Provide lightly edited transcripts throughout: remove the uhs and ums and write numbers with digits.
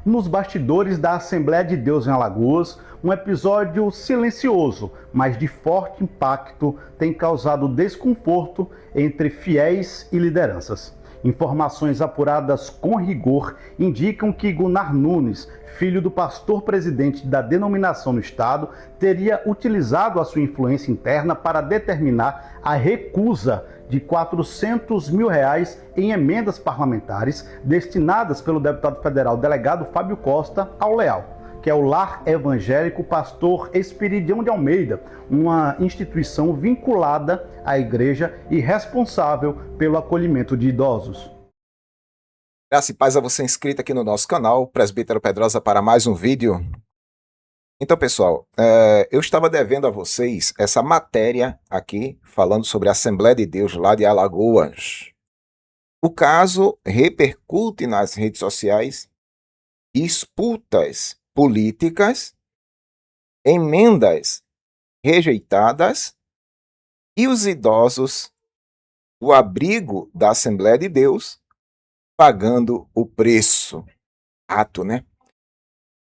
Nos bastidores da Assembleia de Deus em Alagoas, um episódio silencioso, mas de forte impacto, tem causado desconforto entre fiéis e lideranças. Informações apuradas com rigor indicam que Gunnar Nunes, filho do pastor presidente da denominação no estado, teria utilizado a sua influência interna para determinar a recusa de R$ 400 mil em emendas parlamentares destinadas pelo deputado federal delegado Fábio Costa ao Leal, que é o Lar Evangélico Pastor Esperidião de Almeida, uma instituição vinculada à igreja e responsável pelo acolhimento de idosos. Graça e paz a você inscrito aqui no nosso canal, Presbítero Pedrosa, para mais um vídeo. Então, pessoal, eu estava devendo a vocês essa matéria aqui, falando sobre a Assembleia de Deus lá de Alagoas. O caso repercute nas redes sociais, disputas políticas, emendas rejeitadas e os idosos do abrigo da Assembleia de Deus pagando o preço. Ato, né?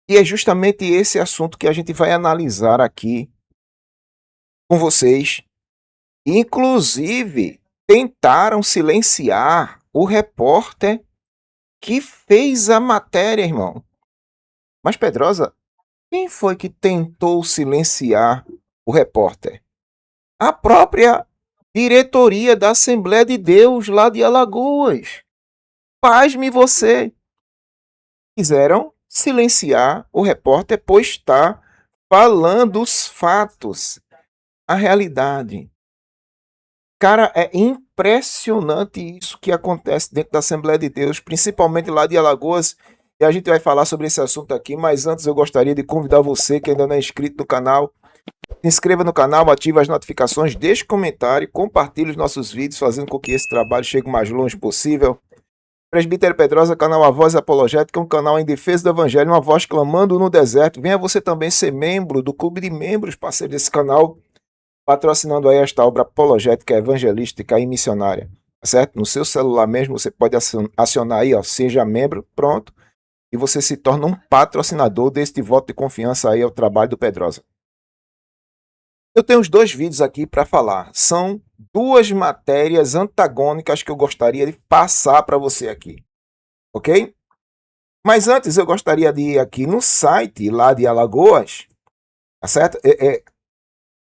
E é justamente esse assunto que a gente vai analisar aqui com vocês. Inclusive, tentaram silenciar o repórter que fez a matéria, irmão. Mas, Pedrosa, quem foi que tentou silenciar o repórter? A própria diretoria da Assembleia de Deus lá de Alagoas. Pasme você. Quiseram silenciar o repórter, pois está falando os fatos, a realidade. Cara, é impressionante isso que acontece dentro da Assembleia de Deus, principalmente lá de Alagoas, e a gente vai falar sobre esse assunto aqui, mas antes eu gostaria de convidar você que ainda não é inscrito no canal, se inscreva no canal, ative as notificações, deixe comentário, compartilhe os nossos vídeos, fazendo com que esse trabalho chegue o mais longe possível. Presbítero Pedrosa, canal A Voz Apologética, um canal em defesa do Evangelho, uma voz clamando no deserto. Venha você também ser membro do clube de membros, parceiro desse canal, patrocinando aí esta obra apologética, evangelística e missionária, certo? No seu celular mesmo, você pode acionar aí, ó, seja membro, pronto, e você se torna um patrocinador deste voto de confiança aí ao trabalho do Pedrosa. Eu tenho os dois vídeos aqui para falar. São duas matérias antagônicas que eu gostaria de passar para você aqui. Ok? Mas antes eu gostaria de ir aqui no site lá de Alagoas. Tá certo?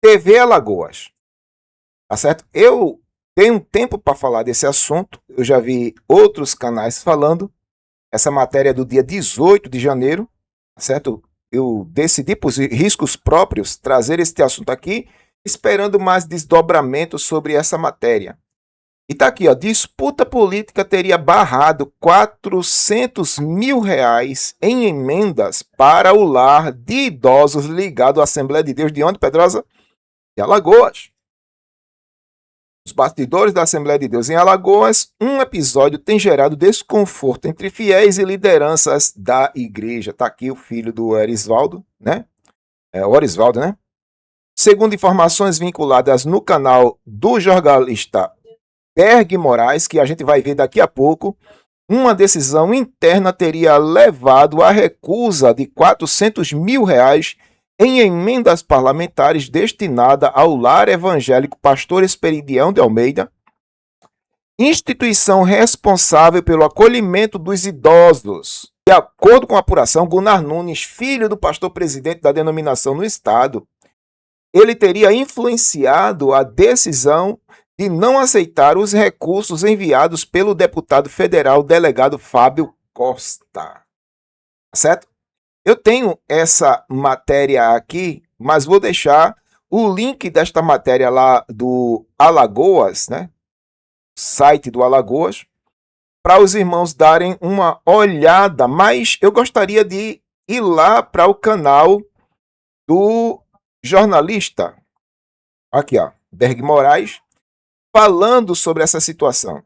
TV Alagoas. Tá certo? Eu tenho um tempo para falar desse assunto. Eu já vi outros canais falando. Essa matéria é do dia 18 de janeiro. Tá certo? Eu decidi, por riscos próprios, trazer este assunto aqui, esperando mais desdobramento sobre essa matéria. E tá aqui, ó, disputa política teria barrado R$ 400 mil em emendas para o lar de idosos ligado à Assembleia de Deus. De onde, Pedrosa? De Alagoas. Os bastidores da Assembleia de Deus em Alagoas, um episódio tem gerado desconforto entre fiéis e lideranças da igreja. Está aqui o filho do Orisvaldo, né? O Orisvaldo, né? Segundo informações vinculadas no canal do jornalista Berg Moraes, que a gente vai ver daqui a pouco, uma decisão interna teria levado à recusa de R$ 400 mil em emendas parlamentares destinada ao Lar Evangélico Pastor Esperidião de Almeida, instituição responsável pelo acolhimento dos idosos. De acordo com a apuração, Gunnar Nunes, filho do pastor presidente da denominação no estado, ele teria influenciado a decisão de não aceitar os recursos enviados pelo deputado federal delegado Fábio Costa. Certo? Eu tenho essa matéria aqui, mas vou deixar o link desta matéria lá do Alagoas, né? Site do Alagoas, para os irmãos darem uma olhada, mas eu gostaria de ir lá para o canal do jornalista, aqui ó, Berg Moraes, falando sobre essa situação.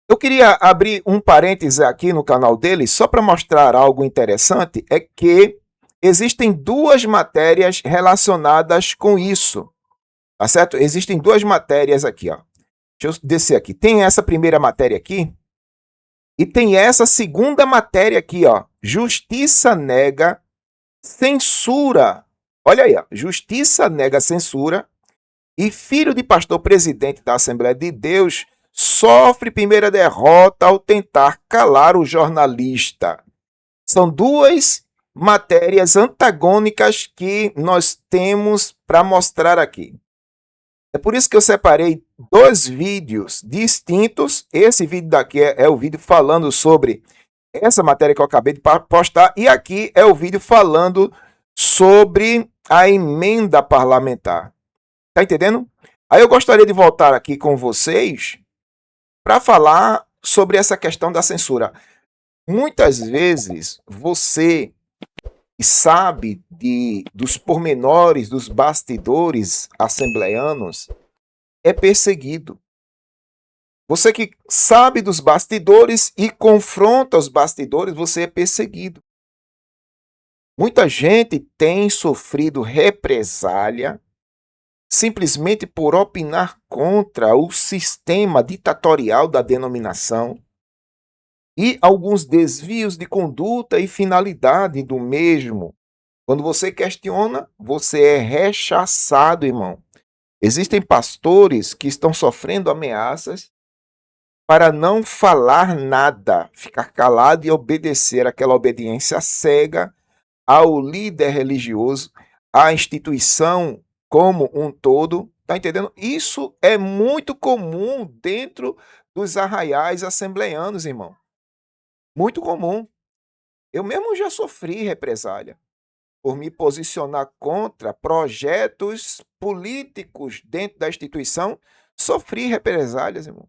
Eu queria abrir um parêntese aqui no canal dele, só para mostrar algo interessante, é que existem duas matérias relacionadas com isso, tá certo? Existem duas matérias aqui, ó. Deixa eu descer aqui. Tem essa primeira matéria aqui, E tem essa segunda matéria aqui, ó. Justiça nega censura. Olha aí, ó. Justiça nega censura e filho de pastor presidente da Assembleia de Deus sofre primeira derrota ao tentar calar o jornalista. São duas matérias antagônicas que nós temos para mostrar aqui. É por isso que eu separei dois vídeos distintos. Esse vídeo daqui é o vídeo falando sobre essa matéria que eu acabei de postar, e aqui é o vídeo falando sobre a emenda parlamentar. Tá entendendo? Aí eu gostaria de voltar aqui com vocês para falar sobre essa questão da censura. Muitas vezes você sabe dos pormenores, dos bastidores assembleanos, é perseguido. Você que sabe dos bastidores e confronta os bastidores, você é perseguido. Muita gente tem sofrido represália simplesmente por opinar contra o sistema ditatorial da denominação e alguns desvios de conduta e finalidade do mesmo. Quando você questiona, você é rechaçado, irmão. Existem pastores que estão sofrendo ameaças para não falar nada, ficar calado e obedecer aquela obediência cega ao líder religioso, à instituição como um todo, tá entendendo? Isso é muito comum dentro dos arraiais assembleanos, irmão. Muito comum. Eu mesmo já sofri represália por me posicionar contra projetos políticos dentro da instituição. Sofri represálias, irmão.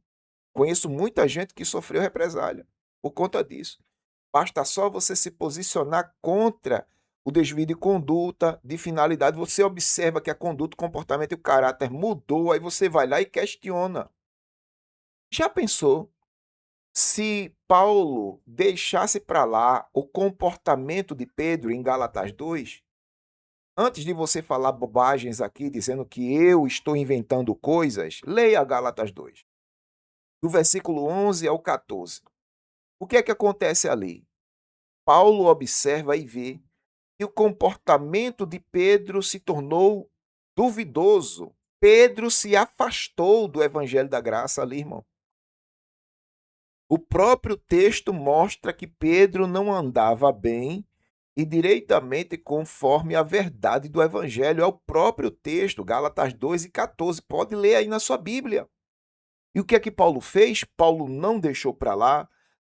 Conheço muita gente que sofreu represália por conta disso. Basta só você se posicionar contra o desvio de conduta, de finalidade. Você observa que a conduta, o comportamento e o caráter mudou, aí você vai lá e questiona. Já pensou se Paulo deixasse para lá o comportamento de Pedro em Gálatas 2? Antes de você falar bobagens aqui, dizendo que eu estou inventando coisas, leia Gálatas 2, do versículo 11 ao 14. O que é que acontece ali? Paulo observa e vê que o comportamento de Pedro se tornou duvidoso. Pedro se afastou do evangelho da graça ali, irmão. O próprio texto mostra que Pedro não andava bem e direitamente conforme a verdade do evangelho. É o próprio texto, Gálatas 2 e 14. Pode ler aí na sua Bíblia. E o que é que Paulo fez? Paulo não deixou para lá,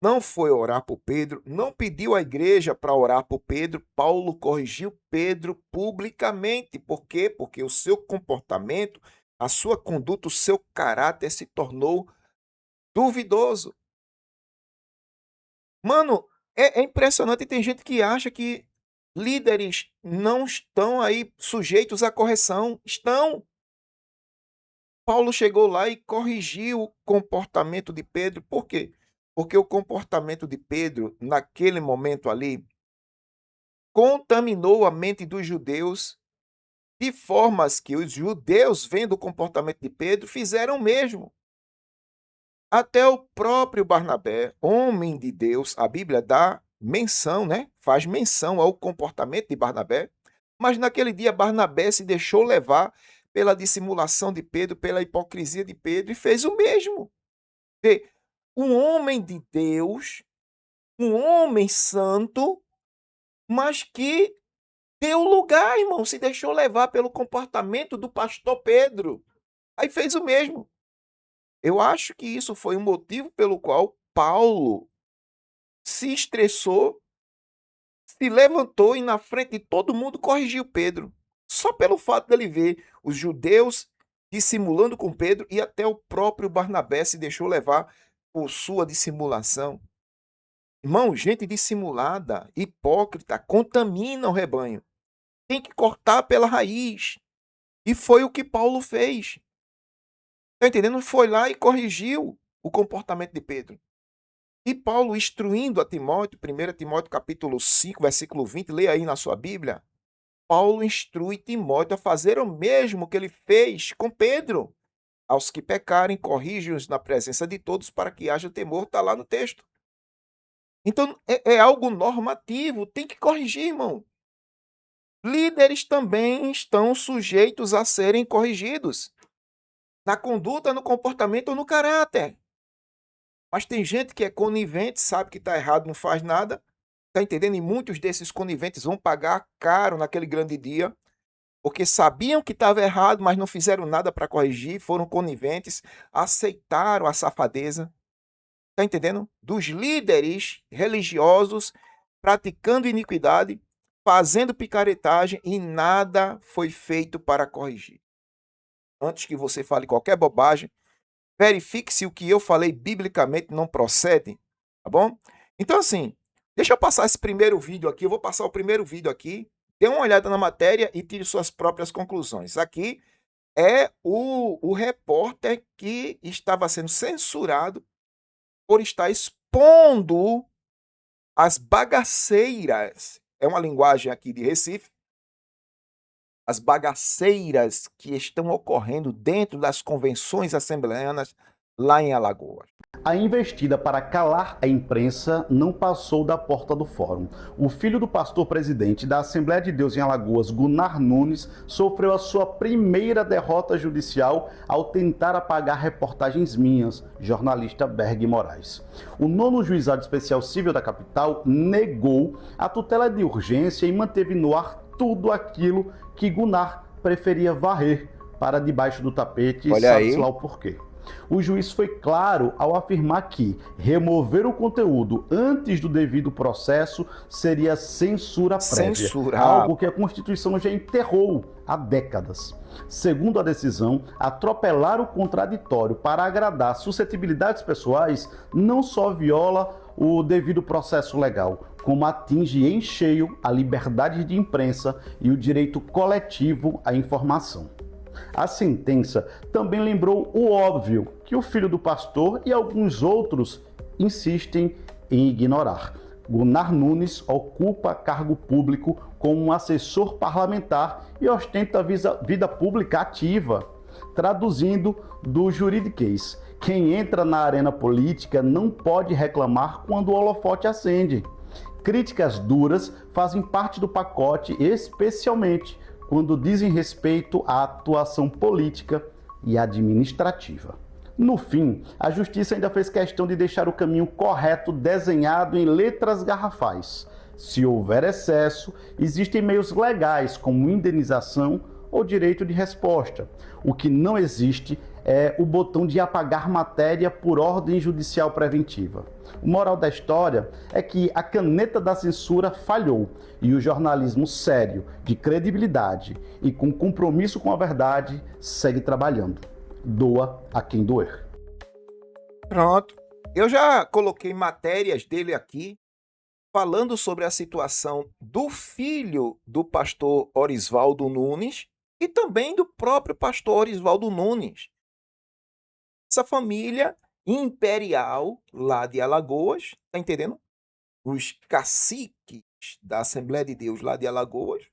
não foi orar por Pedro, não pediu à igreja para orar por Pedro. Paulo corrigiu Pedro publicamente. Por quê? Porque o seu comportamento, a sua conduta, o seu caráter se tornou duvidoso. Mano, é impressionante. Tem gente que acha que líderes não estão aí sujeitos à correção. Estão. Paulo chegou lá e corrigiu o comportamento de Pedro. Por quê? Porque o comportamento de Pedro, naquele momento ali, contaminou a mente dos judeus, de formas que os judeus, vendo o comportamento de Pedro, fizeram o mesmo. Até o próprio Barnabé, homem de Deus, a Bíblia dá menção, né? Faz menção ao comportamento de Barnabé, mas naquele dia Barnabé se deixou levar pela dissimulação de Pedro, pela hipocrisia de Pedro e fez o mesmo. Vê, um homem de Deus, um homem santo, mas que deu lugar, irmão, se deixou levar pelo comportamento do pastor Pedro. Aí fez o mesmo. Eu acho que isso foi o motivo pelo qual Paulo se estressou, se levantou e na frente de todo mundo corrigiu Pedro. Só pelo fato dele ver os judeus dissimulando com Pedro e até o próprio Barnabé se deixou levar por sua dissimulação. Irmão, gente dissimulada, hipócrita, contamina o rebanho. Tem que cortar pela raiz. E foi o que Paulo fez. Está entendendo? Foi lá e corrigiu o comportamento de Pedro. E Paulo instruindo a Timóteo, 1 Timóteo capítulo 5, versículo 20, leia aí na sua Bíblia. Paulo instrui Timóteo a fazer o mesmo que ele fez com Pedro. Aos que pecarem, corrige-os na presença de todos para que haja temor, está lá no texto. Então, é algo normativo, tem que corrigir, irmão. Líderes também estão sujeitos a serem corrigidos na conduta, no comportamento ou no caráter. Mas tem gente que é conivente, sabe que está errado, não faz nada, está entendendo? E muitos desses coniventes vão pagar caro naquele grande dia, porque sabiam que estava errado, mas não fizeram nada para corrigir, foram coniventes, aceitaram a safadeza. Está entendendo? Dos líderes religiosos praticando iniquidade, fazendo picaretagem e nada foi feito para corrigir. Antes que você fale qualquer bobagem, verifique se o que eu falei biblicamente não procede, tá bom? Então, assim, deixa eu passar esse primeiro vídeo aqui, eu vou passar o primeiro vídeo aqui, dê uma olhada na matéria e tire suas próprias conclusões. Aqui é o repórter que estava sendo censurado por estar expondo as bagaceiras, é uma linguagem aqui de Recife, as bagaceiras que estão ocorrendo dentro das convenções assembleanas lá em Alagoas. A investida para calar a imprensa não passou da porta do fórum. O filho do pastor presidente da Assembleia de Deus em Alagoas, Gunnar Nunes, sofreu a sua primeira derrota judicial ao tentar apagar reportagens minhas, jornalista Berg Moraes. O 9º Juizado Especial Civil da capital negou a tutela de urgência e manteve no ar tudo aquilo que Gunnar preferia varrer para debaixo do tapete, Olha sabe-se aí. lá o porquê. O juiz foi claro ao afirmar que remover o conteúdo antes do devido processo seria censura prévia, Censurar. algo que a Constituição já enterrou há décadas. Segundo a decisão, atropelar o contraditório para agradar suscetibilidades pessoais não só viola o devido processo legal, como atinge em cheio a liberdade de imprensa e o direito coletivo à informação. A sentença também lembrou o óbvio que o filho do pastor e alguns outros insistem em ignorar. Gunnar Nunes ocupa cargo público como um assessor parlamentar e ostenta vida pública ativa. Traduzindo do juridiquês, quem entra na arena política não pode reclamar quando o holofote acende. Críticas duras fazem parte do pacote, especialmente quando dizem respeito à atuação política e administrativa. No fim, a Justiça ainda fez questão de deixar o caminho correto desenhado em letras garrafais. Se houver excesso, existem meios legais, como indenização ou direito de resposta. O que não existe é o botão de apagar matéria por ordem judicial preventiva. O moral da história é que a caneta da censura falhou e o jornalismo sério, de credibilidade e com compromisso com a verdade segue trabalhando. Doa a quem doer. Pronto. Eu já coloquei matérias dele aqui falando sobre a situação do filho do pastor Orisvaldo Nunes e também do próprio pastor Orisvaldo Nunes. Essa família imperial lá de Alagoas, tá entendendo? Os caciques da Assembleia de Deus lá de Alagoas,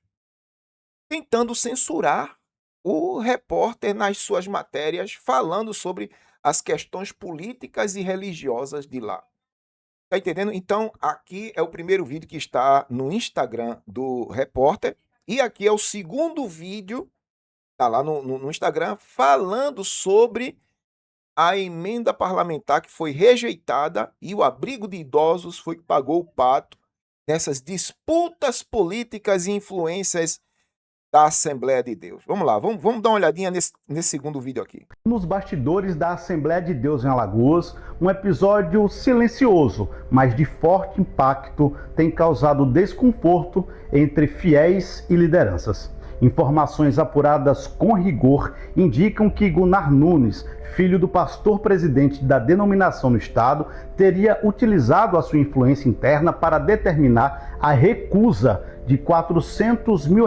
tentando censurar o repórter nas suas matérias, falando sobre as questões políticas e religiosas de lá. Tá entendendo? Então, aqui é o primeiro vídeo que está no Instagram do repórter, e aqui é o segundo vídeo, tá lá no Instagram, falando sobre a emenda parlamentar que foi rejeitada e o abrigo de idosos foi que pagou o pato nessas disputas políticas e influências da Assembleia de Deus. Vamos lá, vamos dar uma olhadinha nesse segundo vídeo aqui. Nos bastidores da Assembleia de Deus em Alagoas, um episódio silencioso, mas de forte impacto, tem causado desconforto entre fiéis e lideranças. Informações apuradas com rigor indicam que Gunnar Nunes, filho do pastor presidente da denominação no estado, teria utilizado a sua influência interna para determinar a recusa de R$400 mil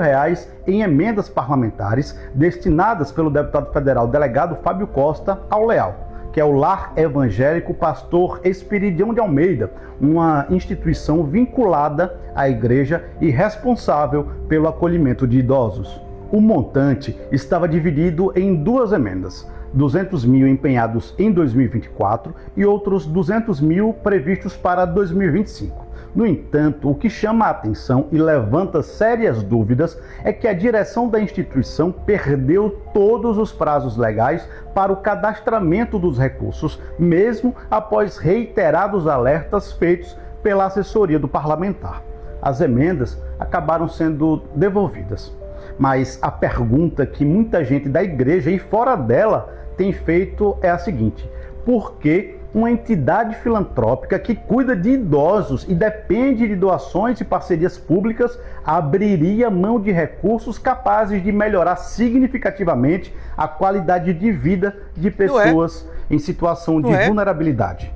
em emendas parlamentares destinadas pelo deputado federal delegado Fábio Costa ao Leal, que é o Lar Evangélico Pastor Esperidião de Almeida, uma instituição vinculada à igreja e responsável pelo acolhimento de idosos. O montante estava dividido em duas emendas. 200 mil empenhados em 2024 e outros 200 mil previstos para 2025. No entanto, o que chama a atenção e levanta sérias dúvidas é que a direção da instituição perdeu todos os prazos legais para o cadastramento dos recursos, mesmo após reiterados alertas feitos pela assessoria do parlamentar. As emendas acabaram sendo devolvidas. Mas a pergunta que muita gente da igreja e fora dela tem feito é a seguinte: por que uma entidade filantrópica que cuida de idosos e depende de doações e parcerias públicas abriria mão de recursos capazes de melhorar significativamente a qualidade de vida de pessoas em situação de vulnerabilidade?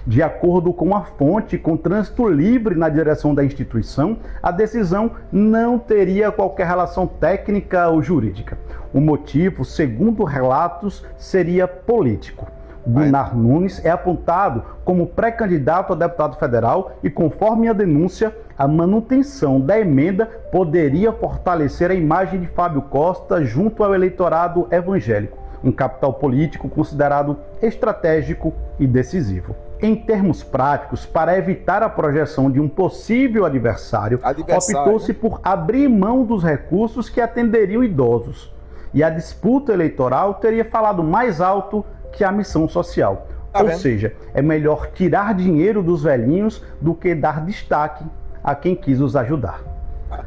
De acordo com a fonte com trânsito livre na direção da instituição, a decisão não teria qualquer relação técnica ou jurídica. O motivo, segundo relatos, seria político. Gunnar Nunes é apontado como pré-candidato a deputado federal e, conforme a denúncia, a manutenção da emenda poderia fortalecer a imagem de Fábio Costa junto ao eleitorado evangélico, um capital político considerado estratégico e decisivo. Em termos práticos, para evitar a projeção de um possível adversário, optou-se por abrir mão dos recursos que atenderiam idosos. E a disputa eleitoral teria falado mais alto que a missão social. Ou seja, é melhor tirar dinheiro dos velhinhos do que dar destaque a quem quis os ajudar.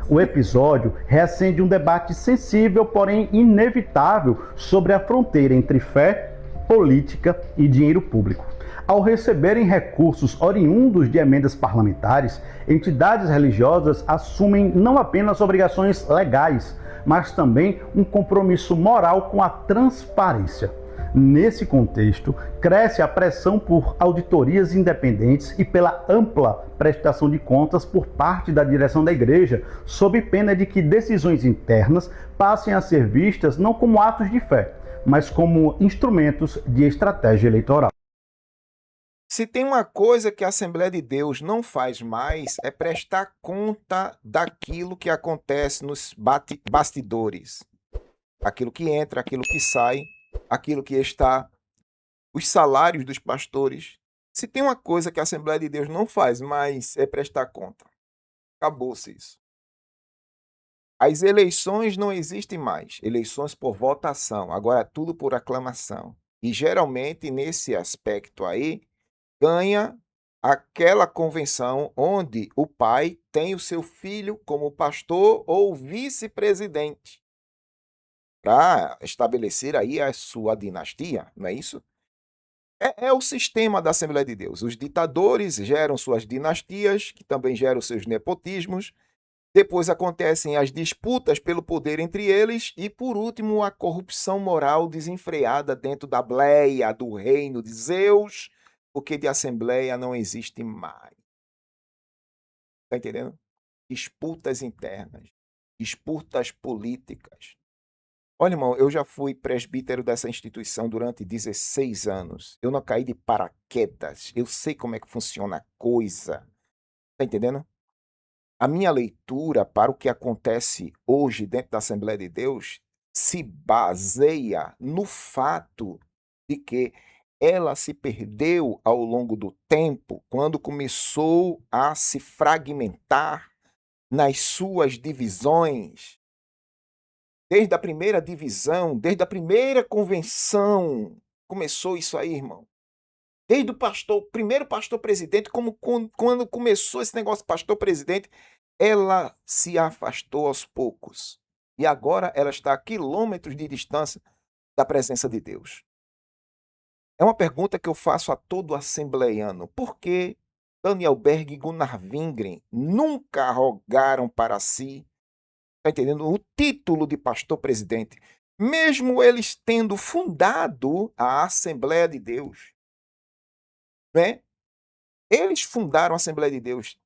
O episódio reacende um debate sensível, porém inevitável, sobre a fronteira entre fé, política e dinheiro público. Ao receberem recursos oriundos de emendas parlamentares, entidades religiosas assumem não apenas obrigações legais, mas também um compromisso moral com a transparência. Nesse contexto, cresce a pressão por auditorias independentes e pela ampla prestação de contas por parte da direção da igreja, sob pena de que decisões internas passem a ser vistas não como atos de fé, mas como instrumentos de estratégia eleitoral. Se tem uma coisa que a Assembleia de Deus não faz mais, é prestar conta daquilo que acontece nos bastidores. Aquilo que entra, aquilo que sai, aquilo que está, os salários dos pastores. Se tem uma coisa que a Assembleia de Deus não faz mais, é prestar conta. Acabou-se isso. As eleições não existem mais. Eleições por votação. Agora é tudo por aclamação. E geralmente, nesse aspecto aí, ganha aquela convenção onde o pai tem o seu filho como pastor ou vice-presidente para estabelecer aí a sua dinastia, não é isso? É o sistema da Assembleia de Deus. Os ditadores geram suas dinastias, que também geram seus nepotismos. Depois acontecem as disputas pelo poder entre eles e, por último, a corrupção moral desenfreada dentro da bleia do reino de Zeus, porque de assembleia não existe mais. Está entendendo? Disputas internas, disputas políticas. Olha, irmão, eu já fui presbítero dessa instituição durante 16 anos. Eu não caí de paraquedas. Eu sei como é que funciona a coisa. Está entendendo? A minha leitura para o que acontece hoje dentro da Assembleia de Deus se baseia no fato de que ela se perdeu ao longo do tempo quando começou a se fragmentar nas suas divisões. Desde a primeira divisão, desde a primeira convenção, começou isso aí, irmão. Desde o primeiro pastor-presidente, quando começou esse negócio pastor-presidente, ela se afastou aos poucos. E agora ela está a quilômetros de distância da presença de Deus. É uma pergunta que eu faço a todo assembleiano. Por que Daniel Berg e Gunnar Wingren nunca rogaram para si, está entendendo, o título de pastor-presidente, mesmo eles tendo fundado a Assembleia de Deus? Né? Eles fundaram a Assembleia de Deus.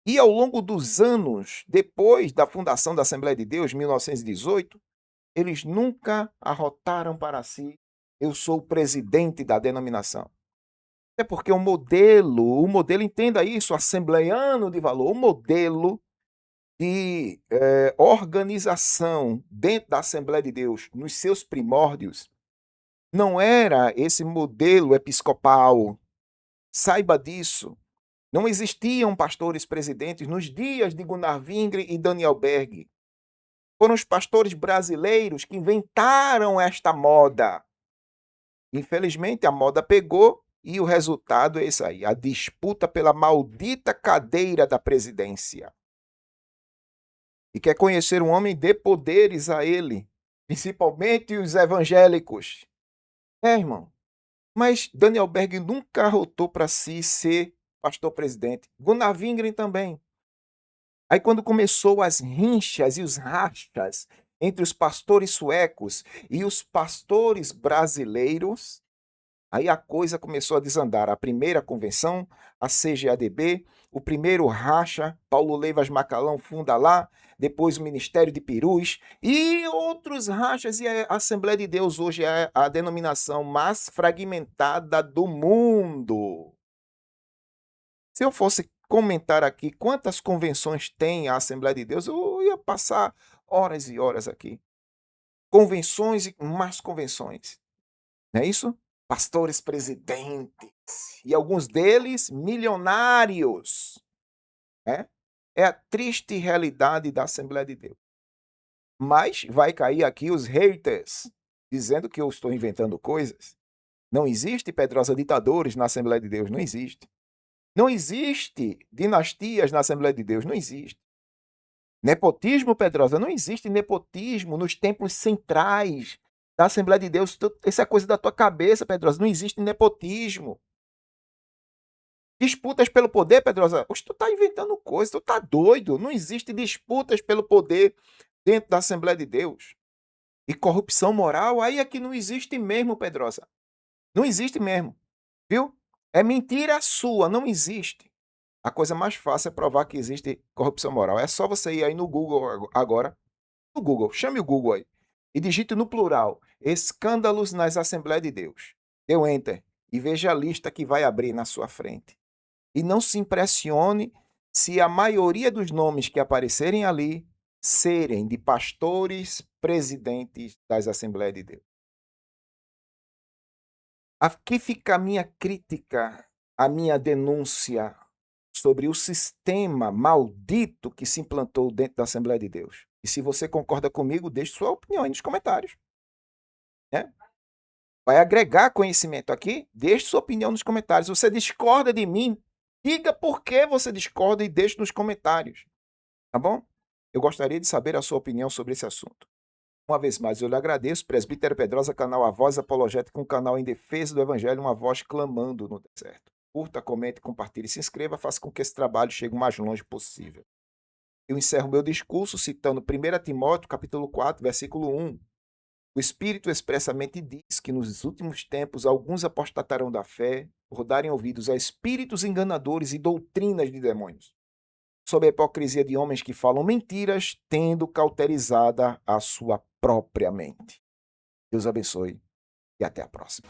E ao longo dos anos, depois da fundação da Assembleia de Deus, 1918, eles nunca arrotaram para si: eu sou o presidente da denominação. É porque o modelo, entenda isso, assembleiano de valor, o modelo de organização dentro da Assembleia de Deus, nos seus primórdios, Não era esse modelo episcopal. Saiba disso. Não existiam pastores presidentes nos dias de Gunnar Wingre e Daniel Berg. Foram os pastores brasileiros que inventaram esta moda. Infelizmente, a moda pegou e o resultado é esse aí, a disputa pela maldita cadeira da presidência. E quer conhecer um homem, dê poderes a ele, principalmente os evangélicos. Irmão, mas Daniel Berg nunca arrotou para si ser pastor presidente. Gunnar Wingren também. Aí quando começou as rinchas e os rachas entre os pastores suecos e os pastores brasileiros, aí a coisa começou a desandar. A primeira convenção, a CGADB, o primeiro racha, Paulo Leivas Macalão funda lá, depois o Ministério de Perus e outros rachas, e a Assembleia de Deus hoje é a denominação mais fragmentada do mundo. Se eu fosse comentar aqui quantas convenções tem a Assembleia de Deus, eu ia passar horas e horas aqui. Convenções e mais convenções. Não é isso? Pastores presidentes. E alguns deles milionários. Né? É a triste realidade da Assembleia de Deus. Mas vai cair aqui os haters, dizendo que eu estou inventando coisas. Não existe, Pedrosa, ditadores na Assembleia de Deus. Não existe. Não existe dinastias na Assembleia de Deus, não existe. Nepotismo, Pedrosa, não existe nepotismo nos templos centrais da Assembleia de Deus. Isso é coisa da tua cabeça, Pedrosa, não existe nepotismo. Disputas pelo poder, Pedrosa, poxa, tu tá inventando coisa, tu tá doido. Não existe disputas pelo poder dentro da Assembleia de Deus. E corrupção moral, aí é que não existe mesmo, Pedrosa. Não existe mesmo, viu? É mentira sua, não existe. A coisa mais fácil é provar que existe corrupção moral. É só você ir aí no Google agora. No Google, chame o Google aí. E digite no plural: escândalos nas Assembleias de Deus. Dê um enter e veja a lista que vai abrir na sua frente. E não se impressione se a maioria dos nomes que aparecerem ali serem de pastores presidentes das Assembleias de Deus. Aqui fica a minha crítica, a minha denúncia sobre o sistema maldito que se implantou dentro da Assembleia de Deus. E se você concorda comigo, deixe sua opinião aí nos comentários. Né? Vai agregar conhecimento aqui, deixe sua opinião nos comentários. Se você discorda de mim, diga por que você discorda e deixe nos comentários. Tá bom? Eu gostaria de saber a sua opinião sobre esse assunto. Uma vez mais, eu lhe agradeço. Presbítero Pedrosa, canal A Voz Apologética, um canal em defesa do Evangelho, uma voz clamando no deserto. Curta, comente, compartilhe e se inscreva, faça com que esse trabalho chegue o mais longe possível. Eu encerro meu discurso citando 1 Timóteo, capítulo 4, versículo 1. O Espírito expressamente diz que nos últimos tempos alguns apostatarão da fé, por darem ouvidos a espíritos enganadores e doutrinas de demônios, sob a hipocrisia de homens que falam mentiras, tendo cauterizada a sua própria mente. Deus abençoe e até a próxima.